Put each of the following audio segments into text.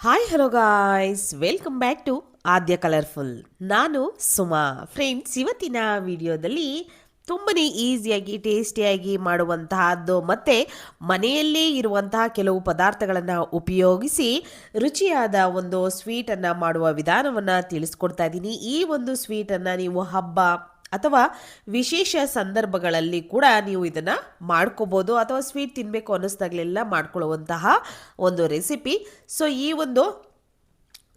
Hi hello guys welcome back to Adya colourful. ನಾನು Suma. Friends, ಇವತ್ತಿನ ವಿಡಿಯೋದಲ್ಲಿ ತುಂಬನೇ ಈಸಿಯಾಗಿ ಟೇಸ್ಟಿಯಾಗಿ ಮಾಡುವಂತಹದ್ದು ಮತ್ತು ಮನೆಯಲ್ಲೇ ಇರುವಂತಹ ಕೆಲವು ಪದಾರ್ಥಗಳನ್ನು ಉಪಯೋಗಿಸಿ ರುಚಿಯಾದ ಒಂದು ಸ್ವೀಟನ್ನು ಮಾಡುವ ವಿಧಾನವನ್ನು ತಿಳಿಸ್ಕೊಡ್ತಾ ಇದ್ದೀನಿ. ಈ ಒಂದು ಸ್ವೀಟನ್ನು ನೀವು ಹಬ್ಬ ಅಥವಾ ವಿಶೇಷ ಸಂದರ್ಭಗಳಲ್ಲಿ ಕೂಡ ನೀವು ಇದನ್ನು ಮಾಡ್ಕೋಬೋದು, ಅಥವಾ ಸ್ವೀಟ್ ತಿನ್ನಬೇಕು ಅನ್ನಿಸ್ದಾಗಲೆಲ್ಲ ಮಾಡ್ಕೊಳ್ಳುವಂತಹ ಒಂದು ರೆಸಿಪಿ. ಸೊ ಈ ಒಂದು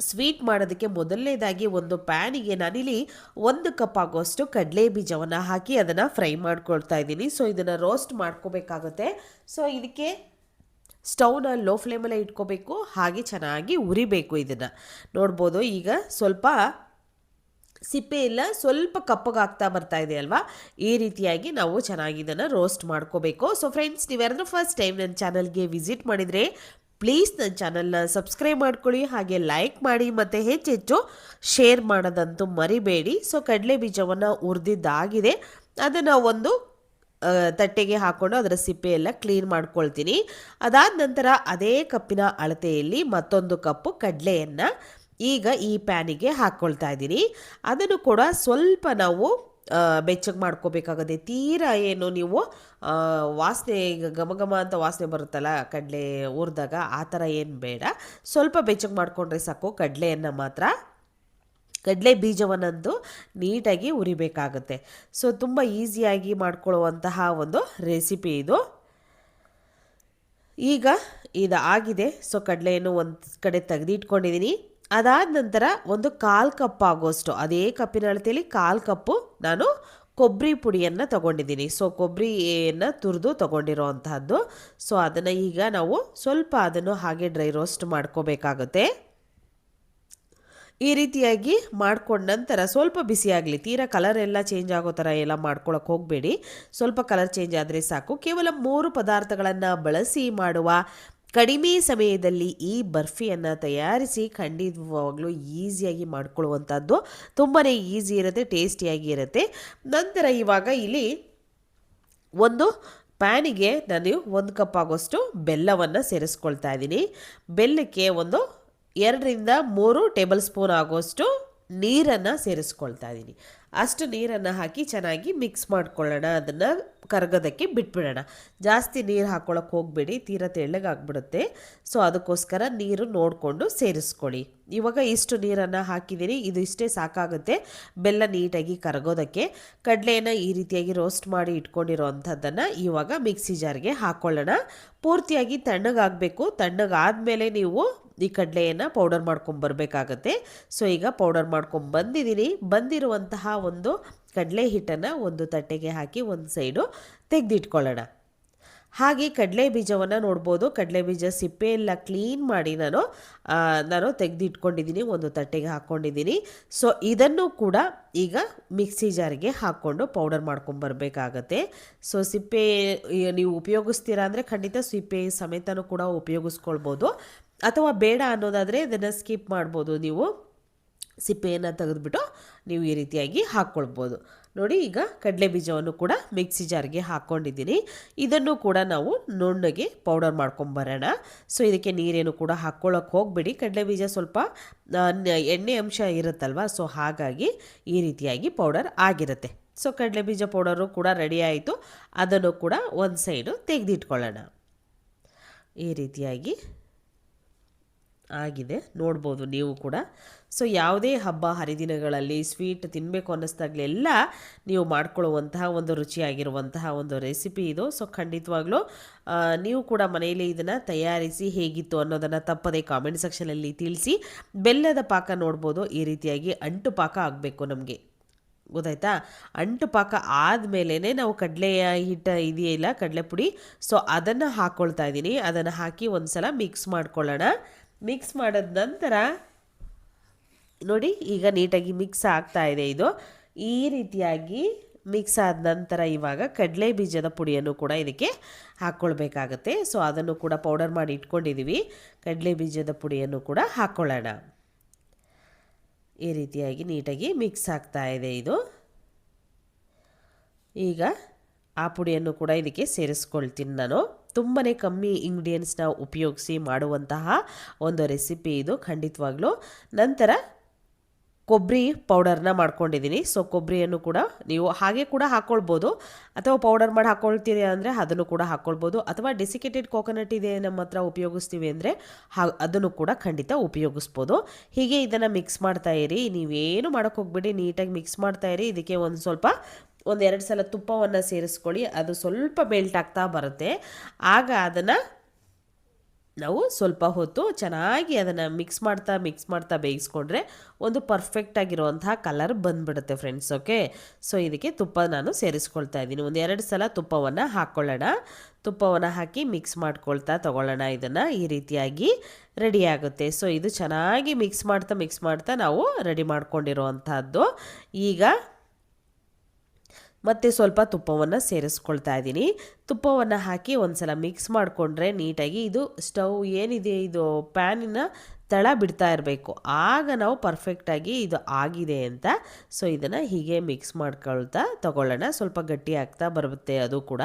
ಸ್ವೀಟ್ ಮಾಡೋದಕ್ಕೆ ಮೊದಲನೇದಾಗಿ ಒಂದು ಪ್ಯಾನಿಗೆ ನಾನಿಲ್ಲಿ 1 ಕಪ್ ಆಗೋಷ್ಟು ಕಡಲೆ ಬೀಜವನ್ನು ಹಾಕಿ ಅದನ್ನು ಫ್ರೈ ಮಾಡ್ಕೊಳ್ತಾ ಇದ್ದೀನಿ. ಸೊ ಇದನ್ನು ರೋಸ್ಟ್ ಮಾಡ್ಕೋಬೇಕಾಗುತ್ತೆ. ಸೊ ಇದಕ್ಕೆ ಸ್ಟವ್ನ ಲೋ ಫ್ಲೇಮಲ್ಲೇ ಇಟ್ಕೋಬೇಕು, ಹಾಗೆ ಚೆನ್ನಾಗಿ ಉರಿಬೇಕು. ಇದನ್ನು ನೋಡ್ಬೋದು, ಈಗ ಸ್ವಲ್ಪ ಸಿಪ್ಪೆ ಎಲ್ಲ ಸ್ವಲ್ಪ ಕಪ್ಪಗಾಗ್ತಾ ಬರ್ತಾ ಇದೆ ಅಲ್ವಾ. ಈ ರೀತಿಯಾಗಿ ನಾವು ಚೆನ್ನಾಗಿ ಇದನ್ನು ರೋಸ್ಟ್ ಮಾಡ್ಕೋಬೇಕು. ಸೊ ಫ್ರೆಂಡ್ಸ್, ನೀವ್ಯಾರಾದ್ರೂ ಫಸ್ಟ್ ಟೈಮ್ ನನ್ನ ಚಾನಲ್ಗೆ ವಿಸಿಟ್ ಮಾಡಿದರೆ ಪ್ಲೀಸ್ ನನ್ನ ಚಾನಲ್ನ ಸಬ್ಸ್ಕ್ರೈಬ್ ಮಾಡ್ಕೊಳ್ಳಿ, ಹಾಗೆ ಲೈಕ್ ಮಾಡಿ ಮತ್ತು ಹೆಚ್ಚೆಚ್ಚು ಶೇರ್ ಮಾಡೋದಂತೂ ಮರಿಬೇಡಿ. ಸೊ ಕಡಲೆ ಬೀಜವನ್ನು ಹುರಿದಿದ್ದಾಗಿದೆ, ಅದನ್ನು ಒಂದು ತಟ್ಟೆಗೆ ಹಾಕ್ಕೊಂಡು ಅದರ ಸಿಪ್ಪೆ ಎಲ್ಲ ಕ್ಲೀನ್ ಮಾಡ್ಕೊಳ್ತೀನಿ. ಅದಾದ ನಂತರ ಅದೇ ಕಪ್ಪಿನ ಅಳತೆಯಲ್ಲಿ ಮತ್ತೊಂದು ಕಪ್ಪು ಕಡಲೆಯನ್ನು ಈಗ ಈ ಪ್ಯಾನಿಗೆ ಹಾಕ್ಕೊಳ್ತಾ ಇದ್ದೀನಿ. ಅದನ್ನು ಕೂಡ ಸ್ವಲ್ಪ ನಾವು ಬೆಚ್ಚಗೆ ಮಾಡ್ಕೋಬೇಕಾಗತ್ತೆ. ತೀರಾ ಏನು ನೀವು ವಾಸನೆ, ಈಗ ಘಮ ಘಮ ಅಂತ ವಾಸನೆ ಬರುತ್ತಲ್ಲ ಕಡಲೆ ಹುರಿದಾಗ, ಆ ಥರ ಏನು ಬೇಡ. ಸ್ವಲ್ಪ ಬೆಚ್ಚಗೆ ಮಾಡಿಕೊಂಡ್ರೆ ಸಾಕು. ಕಡಲೆಯನ್ನು ಮಾತ್ರ, ಕಡಲೆ ಬೀಜವನ್ನಂತೂ ನೀಟಾಗಿ ಉರಿಬೇಕಾಗುತ್ತೆ. ಸೊ ತುಂಬ ಈಸಿಯಾಗಿ ಮಾಡ್ಕೊಳ್ಳುವಂತಹ ಒಂದು ರೆಸಿಪಿ ಇದು. ಈಗ ಇದು ಆಗಿದೆ. ಸೊ ಕಡಲೆಯನ್ನು ಒಂದು ಕಡೆ ತೆಗೆದಿಟ್ಕೊಂಡಿದ್ದೀನಿ. ಅದಾದ ನಂತರ ಒಂದು 1/4 ಕಪ್ ಆಗೋಷ್ಟು, ಅದೇ ಕಪ್ಪಿನ ಅಳತೆಯಲ್ಲಿ 1/4 ಕಪ್ಪು ನಾನು ಕೊಬ್ಬರಿ ಪುಡಿಯನ್ನು ತೊಗೊಂಡಿದ್ದೀನಿ. ಸೊ ಕೊಬ್ಬರಿಯನ್ನು ತುರಿದು ತೊಗೊಂಡಿರೋ ಅಂಥದ್ದು. ಸೊ ಅದನ್ನು ಈಗ ನಾವು ಸ್ವಲ್ಪ ಅದನ್ನು ಹಾಗೆ ಡ್ರೈ ರೋಸ್ಟ್ ಮಾಡ್ಕೋಬೇಕಾಗುತ್ತೆ. ಈ ರೀತಿಯಾಗಿ ಮಾಡ್ಕೊಂಡ ನಂತರ ಸ್ವಲ್ಪ ಬಿಸಿಯಾಗಲಿ, ತೀರಾ ಕಲರ್ ಎಲ್ಲ ಚೇಂಜ್ ಆಗೋ ಥರ ಎಲ್ಲ ಮಾಡ್ಕೊಳಕ್ಕೆ ಹೋಗಬೇಡಿ. ಸ್ವಲ್ಪ ಕಲರ್ ಚೇಂಜ್ ಆದರೆ ಸಾಕು. ಕೇವಲ 3 ಪದಾರ್ಥಗಳನ್ನು ಬಳಸಿ ಮಾಡುವ ಕಡಿಮೆ ಸಮಯದಲ್ಲಿ ಈ ಬರ್ಫಿಯನ್ನು ತಯಾರಿಸಿ ಖಂಡಿತವಾಗ್ಲೂ ಈಸಿಯಾಗಿ ಮಾಡ್ಕೊಳ್ಳುವಂಥದ್ದು. ತುಂಬಾ ಈಸಿ ಇರುತ್ತೆ, ಟೇಸ್ಟಿಯಾಗಿ ಇರುತ್ತೆ. ನಂತರ ಇವಾಗ ಇಲ್ಲಿ ಒಂದು ಪ್ಯಾನಿಗೆ ನಾನು 1 ಕಪ್ ಆಗೋಷ್ಟು ಬೆಲ್ಲವನ್ನು ಸೇರಿಸ್ಕೊಳ್ತಾ ಇದ್ದೀನಿ. ಬೆಲ್ಲಕ್ಕೆ ಒಂದು 2ರಿಂದ 3 ಟೇಬಲ್ ಸ್ಪೂನ್ ಆಗೋಷ್ಟು ನೀರನ್ನು ಸೇರಿಸ್ಕೊಳ್ತಾ ಇದ್ದೀನಿ. ಅಷ್ಟು ನೀರನ್ನು ಹಾಕಿ ಚೆನ್ನಾಗಿ ಮಿಕ್ಸ್ ಮಾಡ್ಕೊಳ್ಳೋಣ. ಅದನ್ನು ಕರಗೋದಕ್ಕೆ ಬಿಟ್ಬಿಡೋಣ. ಜಾಸ್ತಿ ನೀರು ಹಾಕ್ಕೊಳ್ಳೋಕೆ ಹೋಗಬೇಡಿ, ತೀರಾ ತೆಳ್ಳಗಾಗ್ಬಿಡುತ್ತೆ. ಸೊ ಅದಕ್ಕೋಸ್ಕರ ನೀರು ನೋಡಿಕೊಂಡು ಸೇರಿಸ್ಕೊಳ್ಳಿ. ಇವಾಗ ಇಷ್ಟು ನೀರನ್ನು ಹಾಕಿದ್ದೀನಿ, ಇದು ಇಷ್ಟೇ ಸಾಕಾಗುತ್ತೆ ಬೆಲ್ಲ ನೀಟಾಗಿ ಕರಗೋದಕ್ಕೆ. ಕಡಲೆಯನ್ನು ಈ ರೀತಿಯಾಗಿ ರೋಸ್ಟ್ ಮಾಡಿ ಇಟ್ಕೊಂಡಿರೋ ಅಂಥದ್ದನ್ನು ಇವಾಗ ಮಿಕ್ಸಿ ಜಾರ್ಗೆ ಹಾಕ್ಕೊಳ್ಳೋಣ. ಪೂರ್ತಿಯಾಗಿ ತಣ್ಣಗಾಗಬೇಕು. ತಣ್ಣಗಾದಮೇಲೆ ನೀವು ಈ ಕಡಲೆಯನ್ನು ಪೌಡರ್ ಮಾಡ್ಕೊಂಬರ್ಬೇಕಾಗತ್ತೆ. ಸೊ ಈಗ ಪೌಡರ್ ಮಾಡ್ಕೊಂಬಂದಿದ್ದೀನಿ. ಬಂದಿರುವಂತಹ ಒಂದು ಕಡಲೆ ಹಿಟ್ಟನ್ನು ಒಂದು ತಟ್ಟೆಗೆ ಹಾಕಿ ಒಂದು ಸೈಡು ತೆಗೆದಿಟ್ಕೊಳ್ಳೋಣ. ಹಾಗೆ ಕಡಲೆ ಬೀಜವನ್ನು ನೋಡ್ಬೋದು, ಕಡಲೆ ಬೀಜ ಸಿಪ್ಪೆ ಎಲ್ಲ ಕ್ಲೀನ್ ಮಾಡಿ ನಾನು ತೆಗೆದಿಟ್ಕೊಂಡಿದ್ದೀನಿ, ಒಂದು ತಟ್ಟೆಗೆ ಹಾಕ್ಕೊಂಡಿದ್ದೀನಿ. ಸೊ ಇದನ್ನು ಕೂಡ ಈಗ ಮಿಕ್ಸಿ ಜಾರಿಗೆ ಹಾಕ್ಕೊಂಡು ಪೌಡರ್ ಮಾಡ್ಕೊಂಬರ್ಬೇಕಾಗತ್ತೆ. ಸೊ ಸಿಪ್ಪೆ ನೀವು ಉಪಯೋಗಿಸ್ತೀರಾ ಅಂದರೆ ಖಂಡಿತ ಸಿಪ್ಪೆ ಸಮೇತನೂ ಕೂಡ ಉಪಯೋಗಿಸ್ಕೊಳ್ಬೋದು, ಅಥವಾ ಬೇಡ ಅನ್ನೋದಾದರೆ ಇದನ್ನು ಸ್ಕಿಪ್ ಮಾಡ್ಬೋದು. ನೀವು ಸಿಪ್ಪೆಯನ್ನು ತೆಗೆದುಬಿಟ್ಟು ನೀವು ಈ ರೀತಿಯಾಗಿ ಹಾಕ್ಕೊಳ್ಬೋದು. ನೋಡಿ, ಈಗ ಕಡಲೆ ಬೀಜವನ್ನು ಕೂಡ ಮಿಕ್ಸಿ ಜಾರ್ಗೆ ಹಾಕ್ಕೊಂಡಿದ್ದೀನಿ. ಇದನ್ನು ಕೂಡ ನಾವು ನುಣ್ಣಗೆ ಪೌಡರ್ ಮಾಡ್ಕೊಂಬರೋಣ. ಸೊ ಇದಕ್ಕೆ ನೀರೇನು ಕೂಡ ಹಾಕ್ಕೊಳ್ಳೋಕೆ ಹೋಗಬೇಡಿ. ಕಡಲೆ ಬೀಜ ಸ್ವಲ್ಪ ಎಣ್ಣೆ ಅಂಶ ಇರುತ್ತಲ್ವ, ಸೊ ಹಾಗಾಗಿ ಈ ರೀತಿಯಾಗಿ ಪೌಡರ್ ಆಗಿರುತ್ತೆ. ಸೊ ಕಡಲೆ ಬೀಜ ಪೌಡರು ಕೂಡ ರೆಡಿ ಆಯಿತು. ಅದನ್ನು ಕೂಡ ಒಂದು ಸೈಡು ತೆಗೆದಿಟ್ಕೊಳ್ಳೋಣ. ಈ ರೀತಿಯಾಗಿ ಆಗಿದೆ, ನೋಡ್ಬೋದು ನೀವು ಕೂಡ. ಸೊ ಯಾವುದೇ ಹಬ್ಬ ಹರಿದಿನಗಳಲ್ಲಿ ಸ್ವೀಟ್ ತಿನ್ನಬೇಕು ಅನ್ನಿಸ್ದಾಗಲೆಲ್ಲ ನೀವು ಮಾಡ್ಕೊಳ್ಳುವಂತಹ ಒಂದು ರುಚಿಯಾಗಿರುವಂತಹ ಒಂದು ರೆಸಿಪಿ ಇದು. ಸೊ ಖಂಡಿತವಾಗ್ಲೂ ನೀವು ಕೂಡ ಮನೆಯಲ್ಲಿ ಇದನ್ನು ತಯಾರಿಸಿ ಹೇಗಿತ್ತು ಅನ್ನೋದನ್ನು ತಪ್ಪದೆ ಕಾಮೆಂಟ್ ಸೆಕ್ಷನಲ್ಲಿ ತಿಳಿಸಿ. ಬೆಲ್ಲದ ಪಾಕ ನೋಡ್ಬೋದು, ಈ ರೀತಿಯಾಗಿ ಅಂಟು ಪಾಕ ಆಗಬೇಕು ನಮಗೆ, ಗೊತ್ತಾಯ್ತಾ. ಅಂಟು ಪಾಕ ಆದಮೇಲೆ ನಾವು ಕಡಲೆಯ ಹಿಟ್ಟು ಇದೆಯಲ್ಲ, ಕಡಲೆ ಪುಡಿ, ಸೊ ಅದನ್ನು ಹಾಕ್ಕೊಳ್ತಾ ಇದ್ದೀನಿ. ಅದನ್ನು ಹಾಕಿ ಒಂದು ಸಲ ಮಿಕ್ಸ್ ಮಾಡ್ಕೊಳ್ಳೋಣ. ಮಿಕ್ಸ್ ಮಾಡಿದ ನಂತರ ನೋಡಿ, ಈಗ ನೀಟಾಗಿ ಮಿಕ್ಸ್ ಆಗ್ತಾ ಇದೆ. ಇದು ಈ ರೀತಿಯಾಗಿ ಮಿಕ್ಸ್ ಆದ ನಂತರ ಇವಾಗ ಕಡಲೆ ಬೀಜದ ಪುಡಿಯನ್ನು ಕೂಡ ಇದಕ್ಕೆ ಹಾಕ್ಕೊಳ್ಬೇಕಾಗತ್ತೆ. ಸೊ ಅದನ್ನು ಕೂಡ ಪೌಡರ್ ಮಾಡಿ ಇಟ್ಕೊಂಡಿದ್ದೀವಿ. ಕಡಲೆ ಬೀಜದ ಪುಡಿಯನ್ನು ಕೂಡ ಹಾಕ್ಕೊಳ್ಳೋಣ. ಈ ರೀತಿಯಾಗಿ ನೀಟಾಗಿ ಮಿಕ್ಸ್ ಆಗ್ತಾ ಇದೆ ಇದು. ಈಗ ಆ ಪುಡಿಯನ್ನು ಕೂಡ ಇದಕ್ಕೆ ಸೇರಿಸ್ಕೊಳ್ತೀನಿ ನಾನು. ತುಂಬಾ ಕಮ್ಮಿ ಇಂಗ್ರೀಡಿಯೆಂಟ್ಸ್ನ ಉಪಯೋಗಿಸಿ ಮಾಡುವಂತಹ ಒಂದು ರೆಸಿಪಿ ಇದು ಖಂಡಿತವಾಗ್ಲೂ. ನಂತರ ಕೊಬ್ಬರಿ ಪೌಡರ್ನ ಮಾಡ್ಕೊಂಡಿದ್ದೀನಿ. ಸೊ ಕೊಬ್ಬರಿಯನ್ನು ಕೂಡ ನೀವು ಹಾಗೆ ಕೂಡ ಹಾಕ್ಕೊಳ್ಬೋದು, ಅಥವಾ ಪೌಡರ್ ಮಾಡಿ ಹಾಕ್ಕೊಳ್ತೀರಿ ಅಂದರೆ ಅದನ್ನು ಕೂಡ ಹಾಕ್ಕೊಳ್ಬೋದು, ಅಥವಾ ಡೆಸಿಕೇಟೆಡ್ ಕೋಕೋನಟ್ ಇದೆ ನಮ್ಮ ಹತ್ರ ಉಪಯೋಗಿಸ್ತೀವಿ ಅಂದರೆ ಅದನ್ನು ಕೂಡ ಖಂಡಿತ ಉಪಯೋಗಿಸ್ಬೋದು. ಹೀಗೆ ಇದನ್ನು ಮಿಕ್ಸ್ ಮಾಡ್ತಾ ಇರಿ, ನೀವೇನು ಮಾಡೋಕ್ಕೆ ಹೋಗ್ಬೇಡಿ, ನೀಟಾಗಿ ಮಿಕ್ಸ್ ಮಾಡ್ತಾ ಇರಿ. ಇದಕ್ಕೆ ಒಂದೆರಡು ಸಲ ತುಪ್ಪವನ್ನು ಸೇರಿಸ್ಕೊಳ್ಳಿ, ಅದು ಸ್ವಲ್ಪ ಮೆಲ್ಟ್ ಆಗ್ತಾ ಬರುತ್ತೆ. ಆಗ ಅದನ್ನು ನಾವು ಸ್ವಲ್ಪ ಹೊತ್ತು ಚೆನ್ನಾಗಿ ಅದನ್ನು ಮಿಕ್ಸ್ ಮಾಡ್ತಾ ಬೇಯಿಸ್ಕೊಂಡ್ರೆ ಒಂದು ಪರ್ಫೆಕ್ಟಾಗಿರುವಂತಹ ಕಲರ್ ಬಂದುಬಿಡುತ್ತೆ ಫ್ರೆಂಡ್ಸ್. ಓಕೆ, ಸೊ ಇದಕ್ಕೆ ತುಪ್ಪ ನಾನು ಸೇರಿಸ್ಕೊಳ್ತಾ ಇದ್ದೀನಿ. ಒಂದು 2 ಸಲ ತುಪ್ಪವನ್ನು ಹಾಕ್ಕೊಳ್ಳೋಣ. ತುಪ್ಪವನ್ನು ಹಾಕಿ ಮಿಕ್ಸ್ ಮಾಡ್ಕೊಳ್ತಾ ತಗೊಳ್ಳೋಣ. ಇದನ್ನು ಈ ರೀತಿಯಾಗಿ ರೆಡಿ ಆಗುತ್ತೆ. ಸೊ ಇದು ಚೆನ್ನಾಗಿ ಮಿಕ್ಸ್ ಮಾಡ್ತಾ ನಾವು ರೆಡಿ ಮಾಡ್ಕೊಂಡಿರುವಂತಹದ್ದು. ಈಗ ಮತ್ತು ಸ್ವಲ್ಪ ತುಪ್ಪವನ್ನು ಸೇರಿಸ್ಕೊಳ್ತಾ ಇದ್ದೀನಿ. ತುಪ್ಪವನ್ನು ಹಾಕಿ ಒಂದು ಸಲ ಮಿಕ್ಸ್ ಮಾಡಿಕೊಂಡ್ರೆ ನೀಟಾಗಿ ಇದು ಸ್ಟವ್ ಏನಿದೆ ಇದು ಪ್ಯಾನಿನ ತಳ ಬಿಡ್ತಾ ಇರಬೇಕು, ಆಗ ನಾವು ಪರ್ಫೆಕ್ಟಾಗಿ ಇದು ಆಗಿದೆ ಅಂತ. ಸೊ ಇದನ್ನು ಹೀಗೆ ಮಿಕ್ಸ್ ಮಾಡ್ಕೊಳ್ತಾ ತಗೊಳ್ಳೋಣ. ಸ್ವಲ್ಪ ಗಟ್ಟಿ ಆಗ್ತಾ ಬರುತ್ತೆ ಅದು ಕೂಡ.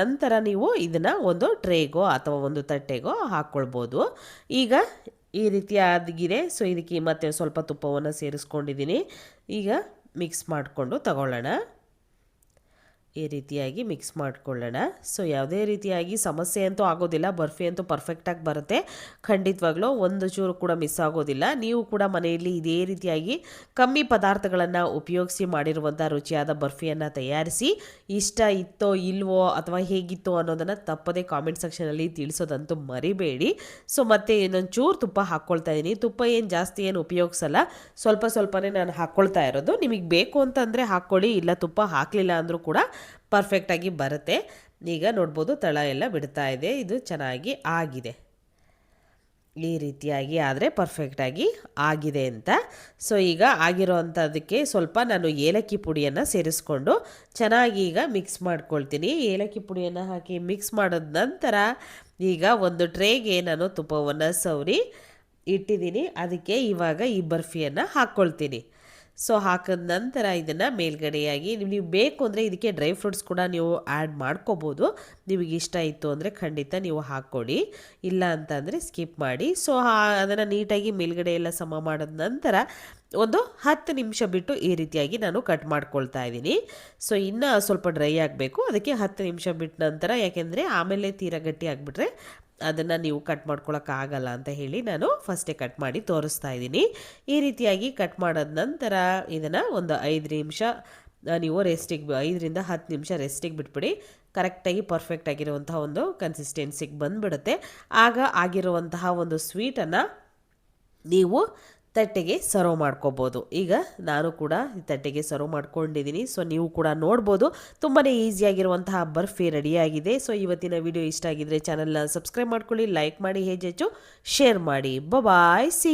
ನಂತರ ನೀವು ಇದನ್ನು ಒಂದು ಟ್ರೇಗೋ ಅಥವಾ ಒಂದು ತಟ್ಟೆಗೋ ಹಾಕ್ಕೊಳ್ಬೋದು. ಈಗ ಈ ರೀತಿ ಆಗಿದೆ. ಸೊ ಇದಕ್ಕೆ ಮತ್ತೆ ಸ್ವಲ್ಪ ತುಪ್ಪವನ್ನು ಸೇರಿಸ್ಕೊಂಡಿದ್ದೀನಿ. ಈಗ ಮಿಕ್ಸ್ ಮಾಡಿಕೊಂಡು ತಗೊಳ್ಳೋಣ. ಈ ರೀತಿಯಾಗಿ ಮಿಕ್ಸ್ ಮಾಡ್ಕೊಳ್ಳೋಣ. ಸೊ ಯಾವುದೇ ರೀತಿಯಾಗಿ ಸಮಸ್ಯೆ ಅಂತೂ ಆಗೋದಿಲ್ಲ, ಬರ್ಫಿ ಅಂತೂ ಪರ್ಫೆಕ್ಟಾಗಿ ಬರುತ್ತೆ ಖಂಡಿತವಾಗ್ಲೂ, ಒಂದು ಚೂರು ಕೂಡ ಮಿಸ್ ಆಗೋದಿಲ್ಲ. ನೀವು ಕೂಡ ಮನೆಯಲ್ಲಿ ಇದೇ ರೀತಿಯಾಗಿ ಕಮ್ಮಿ ಪದಾರ್ಥಗಳನ್ನು ಉಪಯೋಗಿಸಿ ಮಾಡಿರುವಂಥ ರುಚಿಯಾದ ಬರ್ಫಿಯನ್ನು ತಯಾರಿಸಿ, ಇಷ್ಟ ಇತ್ತೋ ಇಲ್ವೋ ಅಥವಾ ಹೇಗಿತ್ತು ಅನ್ನೋದನ್ನು ತಪ್ಪದೇ ಕಾಮೆಂಟ್ ಸೆಕ್ಷನಲ್ಲಿ ತಿಳಿಸೋದಂತೂ ಮರಿಬೇಡಿ. ಸೊ ಮತ್ತೆ ಇನ್ನೊಂದು ಚೂರು ತುಪ್ಪ ಹಾಕ್ಕೊಳ್ತಾ ಇದ್ದೀನಿ. ತುಪ್ಪ ಏನು ಜಾಸ್ತಿ ಏನು ಉಪಯೋಗಿಸಲ್ಲ, ಸ್ವಲ್ಪನೇ ನಾನು ಹಾಕ್ಕೊಳ್ತಾ ಇರೋದು. ನಿಮಗೆ ಬೇಕು ಅಂತಂದರೆ ಹಾಕ್ಕೊಳ್ಳಿ, ಇಲ್ಲ ತುಪ್ಪ ಹಾಕಲಿಲ್ಲ ಅಂದರೂ ಕೂಡ ಪರ್ಫೆಕ್ಟಾಗಿ ಬರುತ್ತೆ. ಈಗ ನೋಡ್ಬೋದು ತಳ ಎಲ್ಲ ಬಿಡ್ತಾ ಇದೆ, ಇದು ಚೆನ್ನಾಗಿ ಆಗಿದೆ. ಈ ರೀತಿಯಾಗಿ ಆದರೆ ಪರ್ಫೆಕ್ಟಾಗಿ ಆಗಿದೆ ಅಂತ. ಸೊ ಈಗ ಆಗಿರೋವಂಥದ್ದಕ್ಕೆ ಸ್ವಲ್ಪ ನಾನು ಏಲಕ್ಕಿ ಪುಡಿಯನ್ನು ಸೇರಿಸ್ಕೊಂಡು ಚೆನ್ನಾಗಿ ಈಗ ಮಿಕ್ಸ್ ಮಾಡ್ಕೊಳ್ತೀನಿ. ಏಲಕ್ಕಿ ಪುಡಿಯನ್ನು ಹಾಕಿ ಮಿಕ್ಸ್ ಮಾಡಿದ ನಂತರ ಈಗ ಒಂದು ಟ್ರೇಗೆ ನಾನು ತುಪ್ಪವನ್ನು ಸವರಿ ಇಟ್ಟಿದ್ದೀನಿ. ಅದಕ್ಕೆ ಇವಾಗ ಈ ಬರ್ಫಿಯನ್ನು ಹಾಕ್ಕೊಳ್ತೀನಿ. ಸೊ ಹಾಕಿದ ನಂತರ ಇದನ್ನು ಮೇಲ್ಗಡೆಯಾಗಿ ನೀವು ಬೇಕು ಅಂದರೆ ಇದಕ್ಕೆ ಡ್ರೈ ಫ್ರೂಟ್ಸ್ ಕೂಡ ನೀವು ಆ್ಯಡ್ ಮಾಡ್ಕೋಬೋದು. ನಿಮಗೆ ಇಷ್ಟ ಇತ್ತು ಅಂದರೆ ಖಂಡಿತ ನೀವು ಹಾಕ್ಕೊಡಿ, ಇಲ್ಲ ಅಂತಂದರೆ ಸ್ಕಿಪ್ ಮಾಡಿ. ಸೊ ಅದನ್ನು ನೀಟಾಗಿ ಮೇಲ್ಗಡೆ ಎಲ್ಲ ಸಮ ಮಾಡಿದ ನಂತರ ಒಂದು 10 ನಿಮಿಷ ಬಿಟ್ಟು ಈ ರೀತಿಯಾಗಿ ನಾನು ಕಟ್ ಮಾಡ್ಕೊಳ್ತಾ ಇದ್ದೀನಿ. ಸೊ ಇನ್ನೂ ಸ್ವಲ್ಪ ಡ್ರೈ ಆಗಬೇಕು, ಅದಕ್ಕೆ 10 ನಿಮಿಷ ಬಿಟ್ಟ ನಂತರ, ಯಾಕೆಂದರೆ ಆಮೇಲೆ ತೀರಾ ಗಟ್ಟಿ ಆಗಿಬಿಟ್ರೆ ಅದನ್ನು ನೀವು ಕಟ್ ಮಾಡ್ಕೊಳಕ್ಕಾಗಲ್ಲ ಅಂತ ಹೇಳಿ ನಾನು ಫಸ್ಟೇ ಕಟ್ ಮಾಡಿ ತೋರಿಸ್ತಾ ಇದ್ದೀನಿ. ಈ ರೀತಿಯಾಗಿ ಕಟ್ ಮಾಡಿದ ನಂತರ ಇದನ್ನು ಒಂದು 5 ನಿಮಿಷ ನೀವು 5ರಿಂದ 10 ನಿಮಿಷ ರೆಸ್ಟಿಗೆ ಬಿಟ್ಬಿಡಿ. ಕರೆಕ್ಟಾಗಿ ಪರ್ಫೆಕ್ಟ್ ಆಗಿರುವಂತಹ ಒಂದು ಕನ್ಸಿಸ್ಟೆನ್ಸಿಗೆ ಬಂದುಬಿಡುತ್ತೆ. ಆಗ ಆಗಿರುವಂತಹ ಒಂದು ಸ್ವೀಟನ್ನು ನೀವು ತಟ್ಟೆಗೆ ಸರ್ವ್ ಮಾಡ್ಕೋಬೋದು. ಈಗ ನಾನು ಕೂಡ ತಟ್ಟೆಗೆ ಸರ್ವ್ ಮಾಡ್ಕೊಂಡಿದ್ದೀನಿ. ಸೊ ನೀವು ಕೂಡ ನೋಡ್ಬೋದು, ತುಂಬಾ ಈಸಿಯಾಗಿರುವಂತಹ ಬರ್ಫಿ ರೆಡಿಯಾಗಿದೆ. ಸೊ ಇವತ್ತಿನ ವಿಡಿಯೋ ಇಷ್ಟ ಆಗಿದ್ರೆ ಚಾನಲ್ನ ಸಬ್ಸ್ಕ್ರೈಬ್ ಮಾಡ್ಕೊಳ್ಳಿ, ಲೈಕ್ ಮಾಡಿ, ಹೆಚ್ಚು ಶೇರ್ ಮಾಡಿ. ಬಾಯ್, ಸಿ